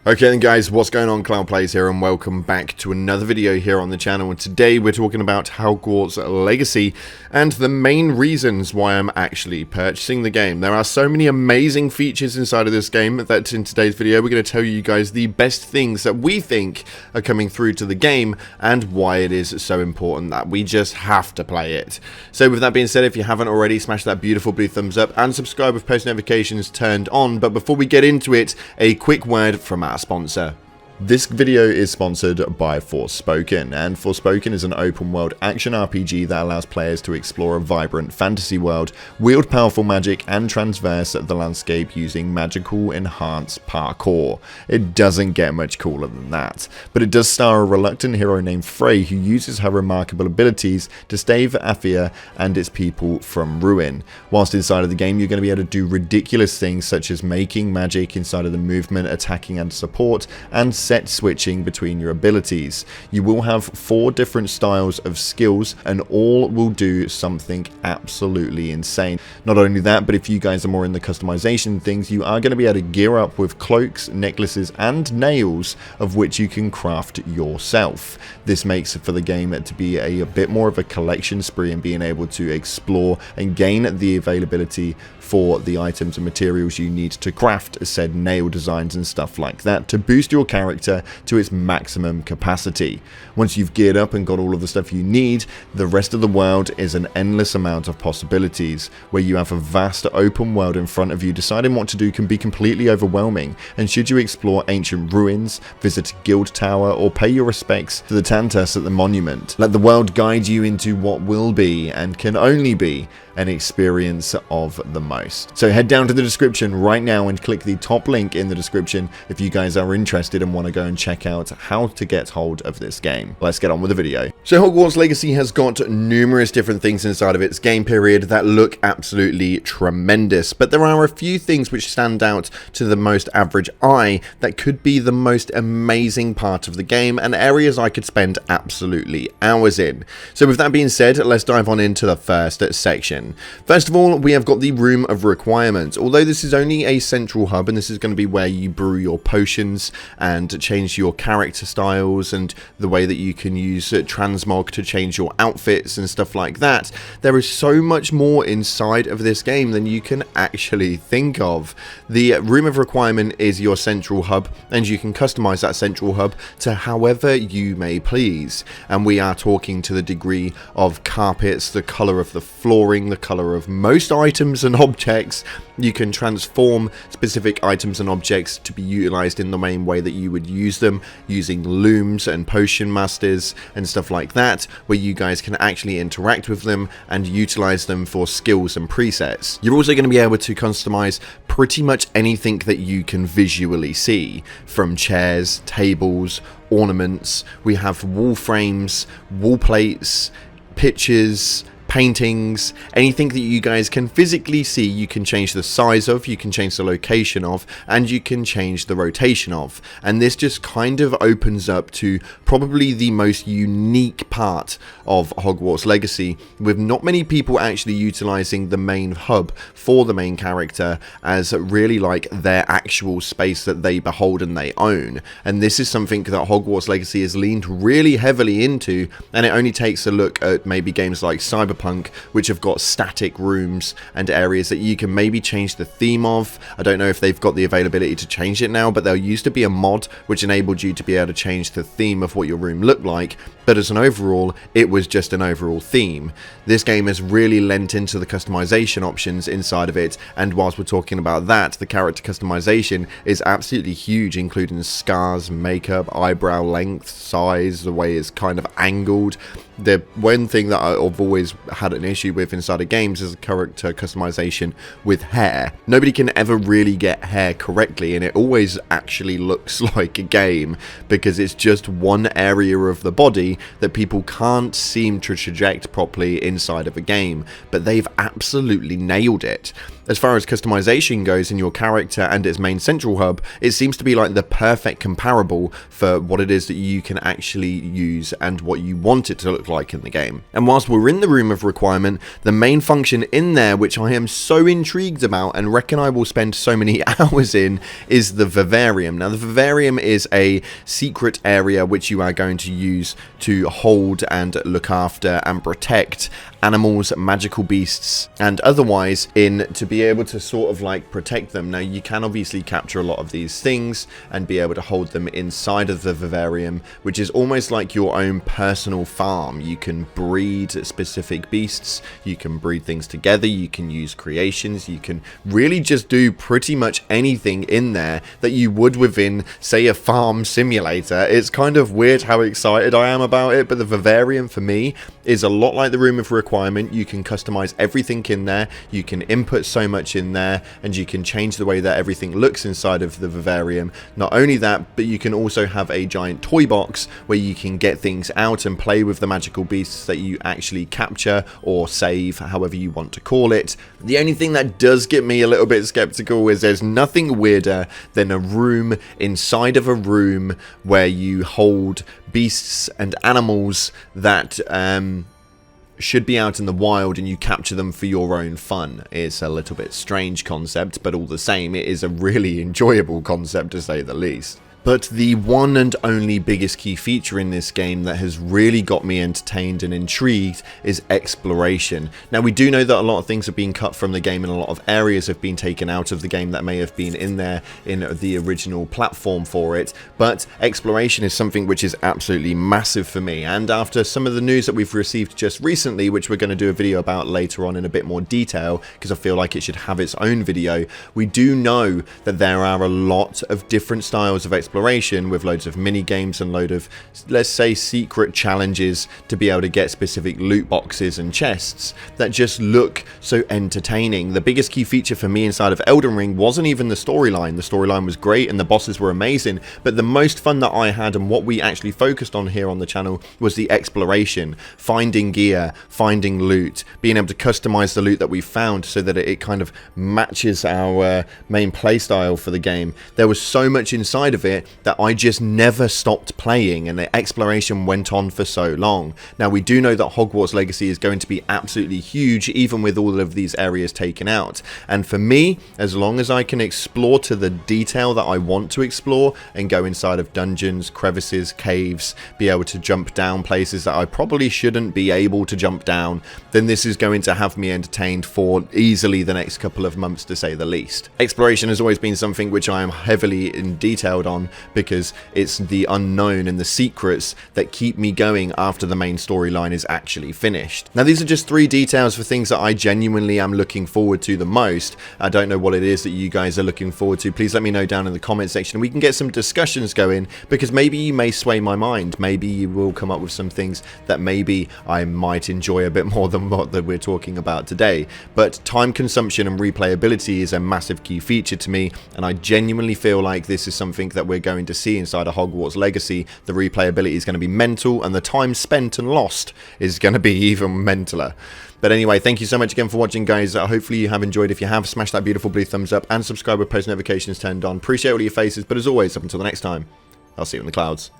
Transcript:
Okay then guys, what's going on? Cloud Plays here and welcome back to another video here on the channel, and today we're talking about Hogwarts Legacy and the main reasons why I'm actually purchasing the game. There are so many amazing features inside of this game that in today's video we're going to tell you guys the best things that we think are coming through to the game and why it is so important that we just have to play it. So with that being said, if you haven't already, smash that beautiful blue thumbs up and subscribe with post notifications turned on. But before we get into it, a quick word from our sponsor. This video is sponsored by Forspoken, and Forspoken is an open world action RPG that allows players to explore a vibrant fantasy world, wield powerful magic and traverse the landscape using magical enhanced parkour. It doesn't get much cooler than that, but it does star a reluctant hero named Frey who uses her remarkable abilities to save Athia and its people from ruin. Whilst inside of the game you're going to be able to do ridiculous things such as making magic inside of the movement, attacking and support, and set switching between your abilities. You will have 4 different styles of skills and all will do something absolutely insane. Not only that, but if you guys are more in the customization things, you are going to be able to gear up with cloaks, necklaces and nails of which you can craft yourself. This makes for the game to be a bit more of a collection spree and being able to explore and gain the availability for the items and materials you need to craft said nail designs and stuff like that to boost your character to its maximum capacity. Once you've geared up and got all of the stuff you need, the rest of the world is an endless amount of possibilities, where you have a vast open world in front of you. Deciding what to do can be completely overwhelming, and should you explore ancient ruins, visit a guild tower, or pay your respects to the Tantus at the monument, let the world guide you into what will be and can only be an experience of the most. So head down to the description right now and click the top link in the description if you guys are interested and want to go and check out how to get hold of this game. Let's get on with the video. So Hogwarts Legacy has got numerous different things inside of its game period that look absolutely tremendous, but there are a few things which stand out to the most average eye that could be the most amazing part of the game and areas I could spend absolutely hours in. So with that being said, let's dive on into the first section. First of all, we have got the Room of Requirement. Although this is only a central hub and this is going to be where you brew your potions and change your character styles and the way that you can use transmog to change your outfits and stuff like that, there is so much more inside of this game than you can actually think of. The Room of Requirement is your central hub and you can customize that central hub to however you may please, and we are talking to the degree of carpets, the color of the flooring, the color of most items and objects. You can transform specific items and objects to be utilized in the main way that you would use them, using looms and potion masters and stuff like that, where you guys can actually interact with them and utilize them for skills and presets. You're also going to be able to customize pretty much anything that you can visually see, from chairs, tables, ornaments. We have wall frames, wall plates, pictures, paintings, anything that you guys can physically see. You can change the size of, you can change the location of, and you can change the rotation of. And this just kind of opens up to probably the most unique part of Hogwarts Legacy, with not many people actually utilizing the main hub for the main character as really like their actual space that they behold and they own. And this is something that Hogwarts Legacy has leaned really heavily into, and it only takes a look at maybe games like Cyberpunk, which have got static rooms and areas that you can maybe change the theme of. I don't know if they've got the availability to change it now, but there used to be a mod which enabled you to be able to change the theme of what your room looked like, but as an overall, it was just an overall theme. This game has really lent into the customization options inside of it, and whilst we're talking about that, the character customization is absolutely huge, including scars, makeup, eyebrow length, size, the way it's kind of angled. The one thing that I've always had an issue with inside of games is character customization with hair. Nobody can ever really get hair correctly, and it always actually looks like a game because it's just one area of the body that people can't seem to traject properly inside of a game, but they've absolutely nailed it. As far as customization goes in your character and its main central hub, it seems to be like the perfect comparable for what it is that you can actually use and what you want it to look like in the game. And whilst we're in the Room of Requirement, the main function in there, which I am so intrigued about and reckon I will spend so many hours in, is the Vivarium. Now, the Vivarium is a secret area which you are going to use to hold and look after and protect animals, magical beasts, and otherwise to be able to sort of like protect them. Now, you can obviously capture a lot of these things and be able to hold them inside of the Vivarium, which is almost like your own personal farm. You can breed specific beasts, you can breed things together, you can use creations, you can really just do pretty much anything in there that you would within, say, a farm simulator. It's kind of weird how excited I am about it, but the Vivarium for me is a lot like the Room of Requirement. You can customize everything in there, you can input so much in there, and you can change the way that everything looks inside of the Vivarium. Not only that, but you can also have a giant toy box where you can get things out and play with the magical beasts that you actually capture or save, however you want to call it. The only thing that does get me a little bit skeptical is there's nothing weirder than a room inside of a room where you hold beasts and animals that should be out in the wild and you capture them for your own fun. It's a little bit strange concept, but all the same, it is a really enjoyable concept to say the least. But the one and only biggest key feature in this game that has really got me entertained and intrigued is exploration. Now, we do know that a lot of things have been cut from the game and a lot of areas have been taken out of the game that may have been in there in the original platform for it, but exploration is something which is absolutely massive for me. And after some of the news that we've received just recently, which we're going to do a video about later on in a bit more detail because I feel like it should have its own video, we do know that there are a lot of different styles of exploration with loads of mini games and load of, let's say, secret challenges to be able to get specific loot boxes and chests that just look so entertaining. The biggest key feature for me inside of Elden Ring wasn't even the storyline. The storyline was great and the bosses were amazing, but the most fun that I had and what we actually focused on here on the channel was the exploration, finding gear, finding loot, being able to customize the loot that we found so that it kind of matches our main playstyle for the game. There was so much inside of it that I just never stopped playing, and the exploration went on for so long. Now, we do know that Hogwarts Legacy is going to be absolutely huge, even with all of these areas taken out. And for me, as long as I can explore to the detail that I want to explore and go inside of dungeons, crevices, caves, be able to jump down places that I probably shouldn't be able to jump down, then this is going to have me entertained for easily the next couple of months, to say the least. Exploration has always been something which I am heavily detailed on, because it's the unknown and the secrets that keep me going after the main storyline is actually finished. Now, these are just 3 details for things that I genuinely am looking forward to the most. I don't know what it is that you guys are looking forward to. Please let me know down in the comment section. We can get some discussions going, because maybe you may sway my mind. Maybe you will come up with some things that maybe I might enjoy a bit more than what that we're talking about today. But time consumption and replayability is a massive key feature to me, and I genuinely feel like this is something that we're going to see inside of Hogwarts Legacy. The replayability is going to be mental, and the time spent and lost is going to be even mentaler. But anyway, thank you so much again for watching, guys. Hopefully you have enjoyed. If you have, smash that beautiful blue thumbs up and subscribe with post notifications turned on. Appreciate all your faces, but as always, up until the next time, I'll see you in the clouds.